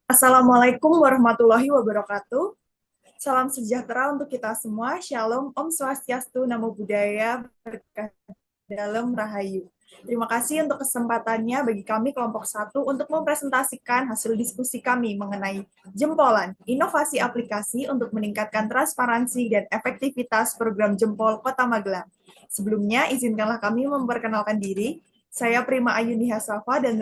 Assalamualaikum warahmatullahi wabarakatuh. Salam sejahtera untuk kita semua. Shalom, Om Swastiastu, Namo Buddhaya, berkah dalam Rahayu. Terima kasih untuk kesempatannya bagi kami kelompok satu untuk mempresentasikan hasil diskusi kami mengenai jempolan, inovasi aplikasi untuk meningkatkan transparansi dan efektivitas program Jempol Kota Magelang. Sebelumnya, izinkanlah kami memperkenalkan diri. Saya Prima Ayuni Hasafa dan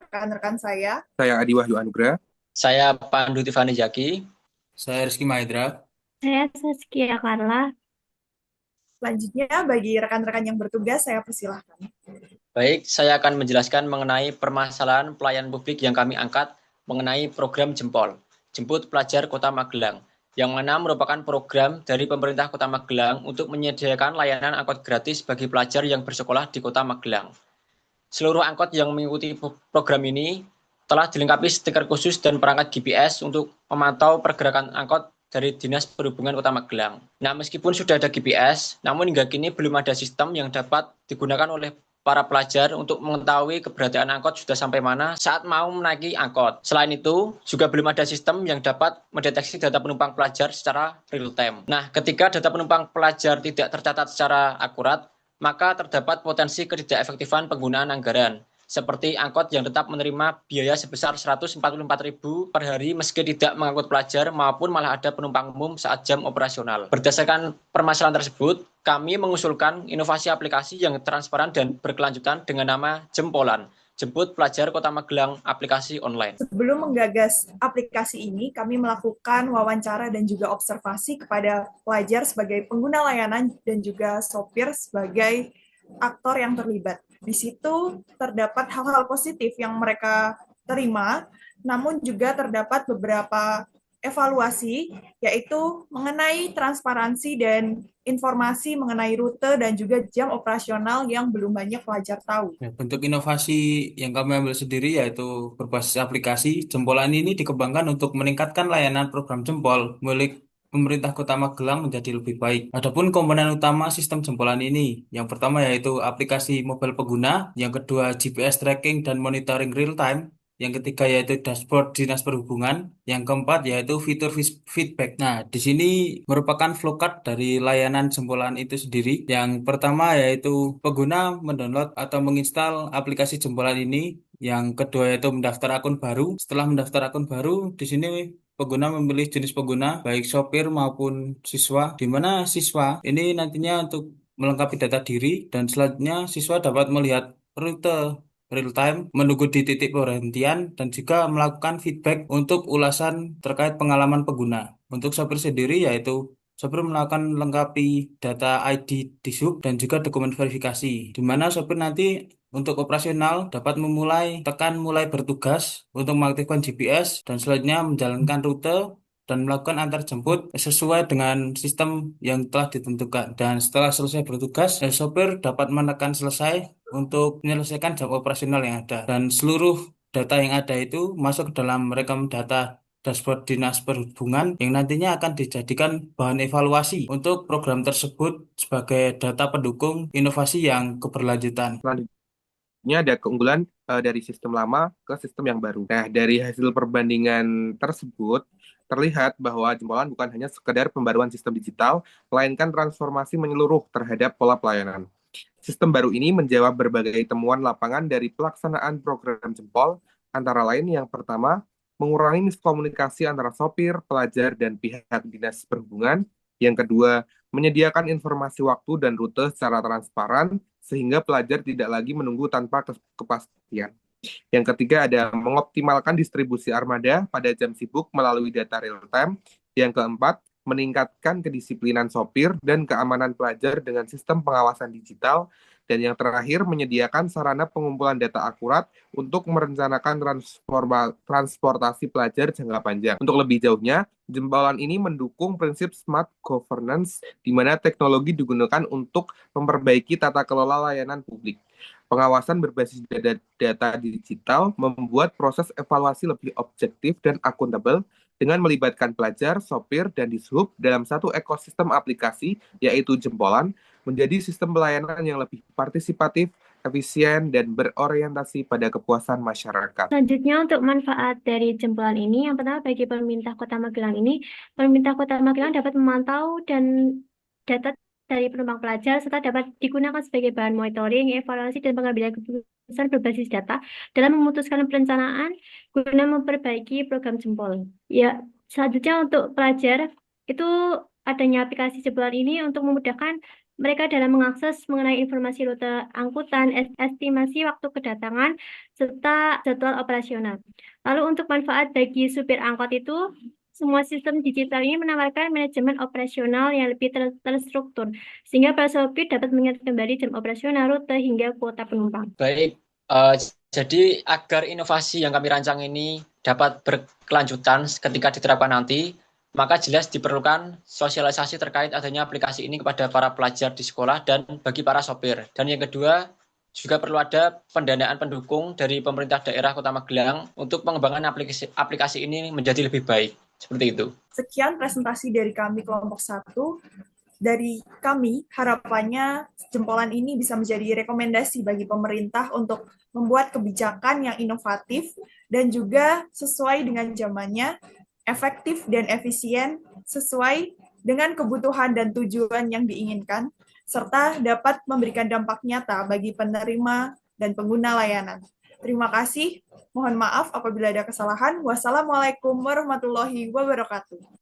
rekan-rekan saya. Saya Adi Wahyu Anugrah. Saya Pandu Tifani Jaki. Saya Rizky Mahendra. Saya Saskia Carla. Selanjutnya, bagi rekan-rekan yang bertugas, saya persilahkan. Baik, saya akan menjelaskan mengenai permasalahan pelayanan publik yang kami angkat mengenai program Jempol, Jemput Pelajar Kota Magelang, yang mana merupakan program dari pemerintah Kota Magelang untuk menyediakan layanan angkot gratis bagi pelajar yang bersekolah di Kota Magelang. Seluruh angkot yang mengikuti program ini telah dilengkapi stiker khusus dan perangkat GPS untuk memantau pergerakan angkot dari Dinas Perhubungan Kota Magelang. Nah, meskipun sudah ada GPS, namun hingga kini belum ada sistem yang dapat digunakan oleh para pelajar untuk mengetahui keberadaan angkot sudah sampai mana saat mau menaiki angkot. Selain itu, juga belum ada sistem yang dapat mendeteksi data penumpang pelajar secara real time. Nah, ketika data penumpang pelajar tidak tercatat secara akurat, maka terdapat potensi ketidakefektifan penggunaan anggaran, seperti angkot yang tetap menerima biaya sebesar Rp144.000 per hari meski tidak mengangkut pelajar maupun malah ada penumpang umum saat jam operasional. Berdasarkan permasalahan tersebut, kami mengusulkan inovasi aplikasi yang transparan dan berkelanjutan dengan nama Jempolan, Jemput Pelajar Kota Magelang Aplikasi Online. Sebelum menggagas aplikasi ini, kami melakukan wawancara dan juga observasi kepada pelajar sebagai pengguna layanan dan juga sopir sebagai aktor yang terlibat. Di situ terdapat hal-hal positif yang mereka terima, namun juga terdapat beberapa evaluasi, yaitu mengenai transparansi dan informasi mengenai rute dan juga jam operasional yang belum banyak pelajar tahu. Ya, bentuk inovasi yang kami ambil sendiri yaitu berbasis aplikasi. Jempolan ini dikembangkan untuk meningkatkan layanan program Jempol milik pemerintah Kota Magelang menjadi lebih baik. Adapun komponen utama sistem Jempolan ini, yang pertama yaitu aplikasi mobile pengguna, yang kedua GPS tracking dan monitoring real time, yang ketiga yaitu dashboard Dinas Perhubungan, yang keempat yaitu fitur feedback. Nah, di sini merupakan flowchart dari layanan Jempolan itu sendiri. Yang pertama yaitu pengguna mendownload atau menginstal aplikasi Jempolan ini. Yang kedua yaitu mendaftar akun baru. Setelah mendaftar akun baru, di sini pengguna memilih jenis pengguna, baik sopir maupun siswa, di mana siswa ini nantinya untuk melengkapi data diri, dan selanjutnya siswa dapat melihat rute real time, menunggu di titik perhentian, dan juga melakukan feedback untuk ulasan terkait pengalaman pengguna. Untuk sopir sendiri yaitu sopir melakukan lengkapi data ID di sub dan juga dokumen verifikasi, di mana sopir nanti untuk operasional dapat tekan mulai bertugas untuk mengaktifkan GPS dan selanjutnya menjalankan rute dan melakukan antar jemput sesuai dengan sistem yang telah ditentukan. Dan setelah selesai bertugas, sopir dapat menekan selesai untuk menyelesaikan jam operasional yang ada. Dan seluruh data yang ada itu masuk ke dalam rekam data dashboard Dinas Perhubungan yang nantinya akan dijadikan bahan evaluasi untuk program tersebut sebagai data pendukung inovasi yang keberlanjutan. Selanjutnya ada keunggulan dari sistem lama ke sistem yang baru. Nah, dari hasil perbandingan tersebut, terlihat bahwa Jempolan bukan hanya sekedar pembaruan sistem digital, melainkan transformasi menyeluruh terhadap pola pelayanan. Sistem baru ini menjawab berbagai temuan lapangan dari pelaksanaan program Jempol, antara lain yang pertama, mengurangi miskomunikasi antara sopir, pelajar, dan pihak dinas perhubungan. Yang kedua, menyediakan informasi waktu dan rute secara transparan, sehingga pelajar tidak lagi menunggu tanpa kepastian. Yang ketiga ada mengoptimalkan distribusi armada pada jam sibuk melalui data real time. Yang keempat, meningkatkan kedisiplinan sopir dan keamanan pelajar dengan sistem pengawasan digital. Dan yang terakhir, menyediakan sarana pengumpulan data akurat untuk merencanakan transportasi pelajar jangka panjang. Untuk lebih jauhnya, Jempolan ini mendukung prinsip smart governance, di mana teknologi digunakan untuk memperbaiki tata kelola layanan publik. Pengawasan berbasis data digital membuat proses evaluasi lebih objektif dan akuntabel dengan melibatkan pelajar, sopir, dan dishub dalam satu ekosistem aplikasi, yaitu Jempolan, menjadi sistem pelayanan yang lebih partisipatif, efisien, dan berorientasi pada kepuasan masyarakat. Selanjutnya untuk manfaat dari jempolan ini, yang pertama bagi pemerintah Kota Magelang ini, pemerintah Kota Magelang dapat memantau dan data dari penumpang pelajar serta dapat digunakan sebagai bahan monitoring, evaluasi, dan pengambilan keputusan berbasis data dalam memutuskan perencanaan guna memperbaiki program jempol. Ya, selanjutnya untuk pelajar itu adanya aplikasi jempolan ini untuk memudahkan mereka dalam mengakses mengenai informasi rute angkutan, estimasi waktu kedatangan, serta jadwal operasional. Lalu untuk manfaat bagi supir angkot itu, semua sistem digital ini menawarkan manajemen operasional yang lebih terstruktur, sehingga para sopir dapat mengingat kembali jam operasional, rute, hingga kuota penumpang. Baik, jadi agar inovasi yang kami rancang ini dapat berkelanjutan ketika diterapkan nanti, maka jelas diperlukan sosialisasi terkait adanya aplikasi ini kepada para pelajar di sekolah dan bagi para sopir. Dan yang kedua, juga perlu ada pendanaan pendukung dari pemerintah daerah Kota Magelang untuk pengembangan aplikasi ini menjadi lebih baik. Seperti itu. Sekian presentasi dari kami kelompok 1. Dari kami, harapannya jempolan ini bisa menjadi rekomendasi bagi pemerintah untuk membuat kebijakan yang inovatif dan juga sesuai dengan zamannya, efektif dan efisien, sesuai dengan kebutuhan dan tujuan yang diinginkan, serta dapat memberikan dampak nyata bagi penerima dan pengguna layanan. Terima kasih. Mohon maaf apabila ada kesalahan. Wassalamualaikum warahmatullahi wabarakatuh.